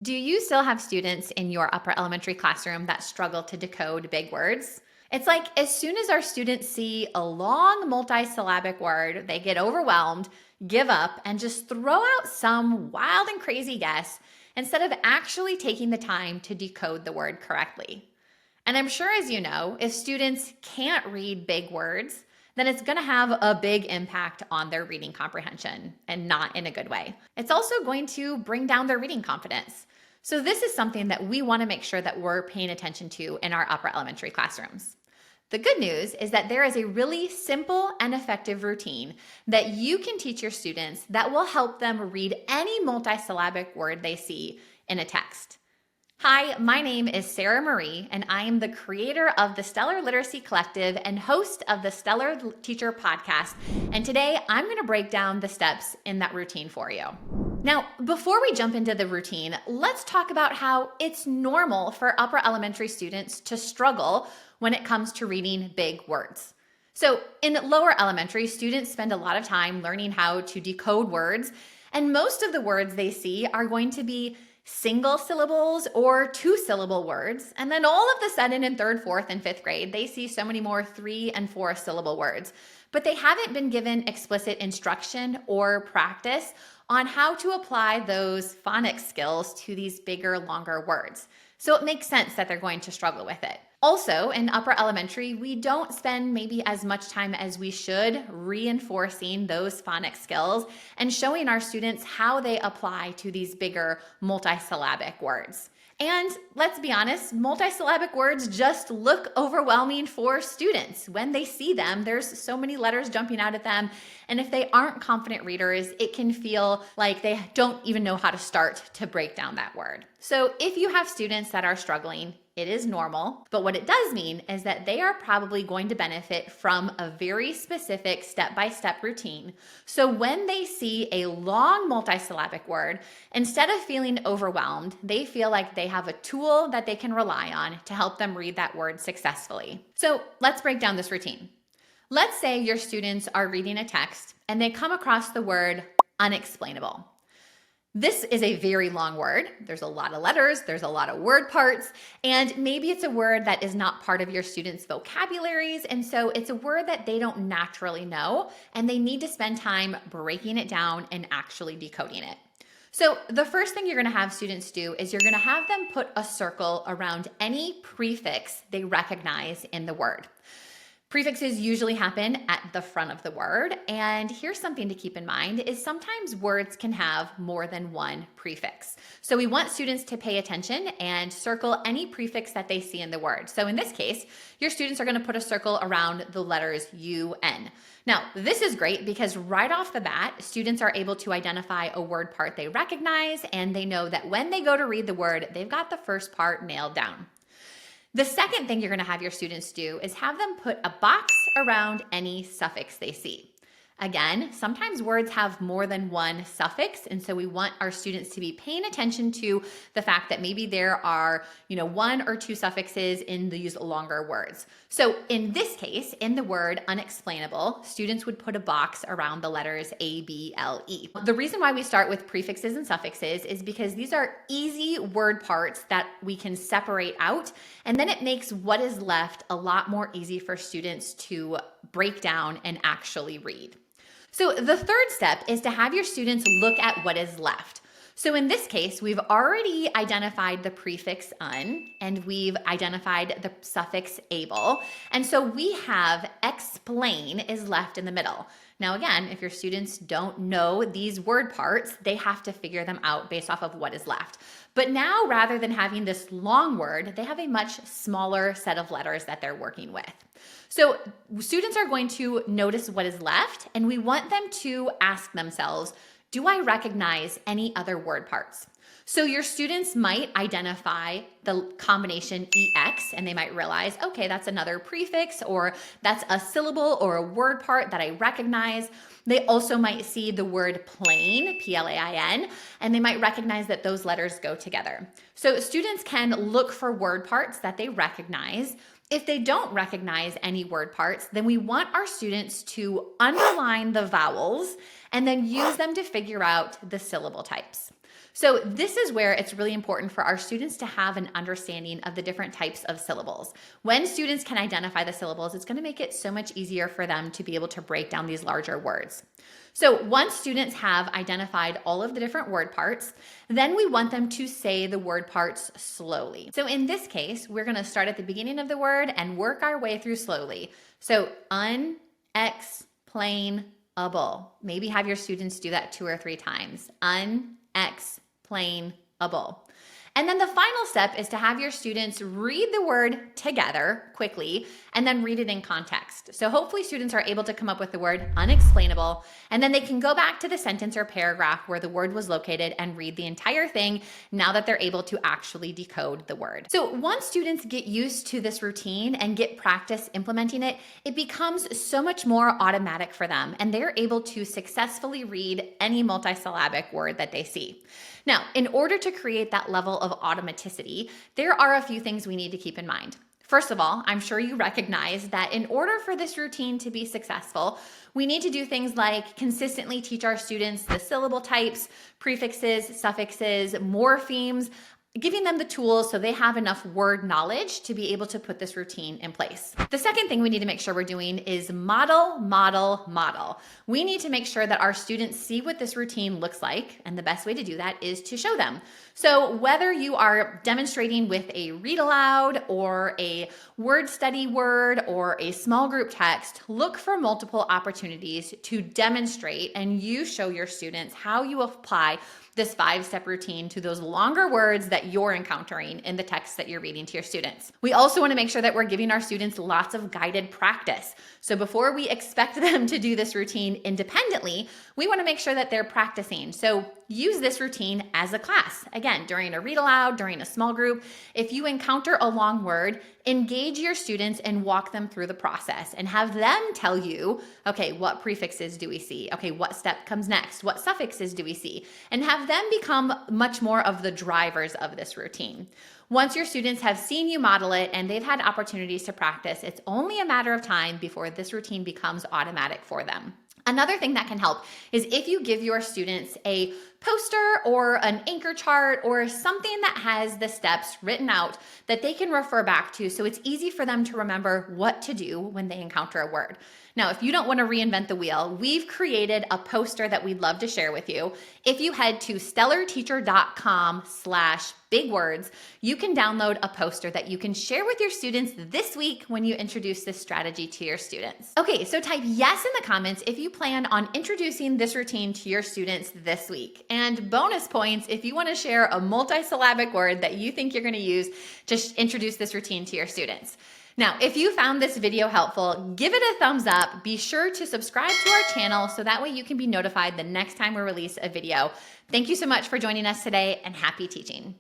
Do you still have students in your upper elementary classroom that struggle to decode big words? It's like as soon as our students see a long multi-syllabic word, they get overwhelmed, give up, and just throw out some wild and crazy guess instead of actually taking the time to decode the word correctly. And I'm sure, as you know, if students can't read big words, then it's going to have a big impact on their reading comprehension and not in a good way. It's also going to bring down their reading confidence. So, this is something that we want to make sure that we're paying attention to in our upper elementary classrooms. The good news is that there is a really simple and effective routine that you can teach your students that will help them read any multisyllabic word they see in a text. Hi, my name is Sarah Marie, and I am the creator of the Stellar Literacy Collective and host of the Stellar Teacher Podcast. And today I'm going to break down the steps in that routine for you. Now, before we jump into the routine, let's talk about how it's normal for upper elementary students to struggle when it comes to reading big words. So in lower elementary, students spend a lot of time learning how to decode words, and most of the words they see are going to be single syllables or two-syllable words. And then all of a sudden in third, fourth, and fifth grade, they see so many more 3- and 4-syllable words. But they haven't been given explicit instruction or practice on how to apply those phonics skills to these bigger, longer words. So it makes sense that they're going to struggle with it. Also, in upper elementary, we don't spend maybe as much time as we should reinforcing those phonics skills and showing our students how they apply to these bigger multisyllabic words. And let's be honest, multisyllabic words just look overwhelming for students. When they see them, there's so many letters jumping out at them. And if they aren't confident readers, it can feel like they don't even know how to start to break down that word. So if you have students that are struggling, it is normal, but what it does mean is that they are probably going to benefit from a very specific step-by-step routine. So when they see a long multisyllabic word, instead of feeling overwhelmed, they feel like they have a tool that they can rely on to help them read that word successfully. So let's break down this routine. Let's say your students are reading a text and they come across the word unexplainable. This is a very long word. There's a lot of letters, there's a lot of word parts, and maybe it's a word that is not part of your students' vocabularies, and so it's a word that they don't naturally know, and they need to spend time breaking it down and actually decoding it. So the first thing you're going to have students do is you're going to have them put a circle around any prefix they recognize in the word. Prefixes usually happen at the front of the word, and here's something to keep in mind is sometimes words can have more than one prefix. So we want students to pay attention and circle any prefix that they see in the word. So in this case, your students are going to put a circle around the letters UN. Now, this is great because right off the bat, students are able to identify a word part they recognize, and they know that when they go to read the word, they've got the first part nailed down. The second thing you're going to have your students do is have them put a box around any suffix they see. Again, sometimes words have more than one suffix, and so we want our students to be paying attention to the fact that maybe there are, one or two suffixes in these longer words. So in this case, in the word unexplainable, students would put a box around the letters A, B, L, E. The reason why we start with prefixes and suffixes is because these are easy word parts that we can separate out, and then it makes what is left a lot more easy for students to break down and actually read. So the third step is to have your students look at what is left. So in this case, we've already identified the prefix un, and we've identified the suffix able. And so we have explain is left in the middle. Now again, if your students don't know these word parts, they have to figure them out based off of what is left. But now, rather than having this long word, they have a much smaller set of letters that they're working with. So students are going to notice what is left, and we want them to ask themselves, do I recognize any other word parts? So your students might identify the combination EX, and they might realize, okay, that's another prefix, or that's a syllable or a word part that I recognize. They also might see the word plain, P-L-A-I-N, and they might recognize that those letters go together. So students can look for word parts that they recognize. If they don't recognize any word parts, then we want our students to underline the vowels and then use them to figure out the syllable types. So this is where it's really important for our students to have an understanding of the different types of syllables. When students can identify the syllables, it's going to make it so much easier for them to be able to break down these larger words. So once students have identified all of the different word parts, then we want them to say the word parts slowly. So in this case, we're going to start at the beginning of the word and work our way through slowly. So unexplainable. Maybe have your students do that 2 or 3 times. Unexplainable. And then the final step is to have your students read the word together quickly and then read it in context. So hopefully students are able to come up with the word unexplainable, and then they can go back to the sentence or paragraph where the word was located and read the entire thing now that they're able to actually decode the word. So once students get used to this routine and get practice implementing it, it becomes so much more automatic for them, and they're able to successfully read any multisyllabic word that they see. Now, in order to create that level of automaticity, there are a few things we need to keep in mind. First of all, I'm sure you recognize that in order for this routine to be successful, we need to do things like consistently teach our students the syllable types, prefixes, suffixes, morphemes, giving them the tools so they have enough word knowledge to be able to put this routine in place. The second thing we need to make sure we're doing is model, model, model. We need to make sure that our students see what this routine looks like, and the best way to do that is to show them. So whether you are demonstrating with a read aloud or a word study word or a small group text, look for multiple opportunities to demonstrate, and you show your students how you apply this 5-step routine to those longer words that you're encountering in the text that you're reading to your students. We also want to make sure that we're giving our students lots of guided practice. So before we expect them to do this routine independently, we want to make sure that they're practicing. So use this routine as a class. Again, during a read aloud, during a small group, if you encounter a long word, engage your students and walk them through the process and have them tell you, okay, what prefixes do we see? Okay, what step comes next? What suffixes do we see? And have them become much more of the drivers of this routine. Once your students have seen you model it and they've had opportunities to practice, it's only a matter of time before this routine becomes automatic for them. Another thing that can help is if you give your students a poster or an anchor chart or something that has the steps written out that they can refer back to, so it's easy for them to remember what to do when they encounter a word. Now, if you don't want to reinvent the wheel, we've created a poster that we'd love to share with you. If you head to stellarteacher.com/bigwords, you can download a poster that you can share with your students this week when you introduce this strategy to your students. Okay, so type yes in the comments if you plan on introducing this routine to your students this week. And bonus points if you want to share a multisyllabic word that you think you're going to use to introduce this routine to your students. Now, if you found this video helpful, give it a thumbs up. Be sure to subscribe to our channel so that way you can be notified the next time we release a video. Thank you so much for joining us today, and happy teaching.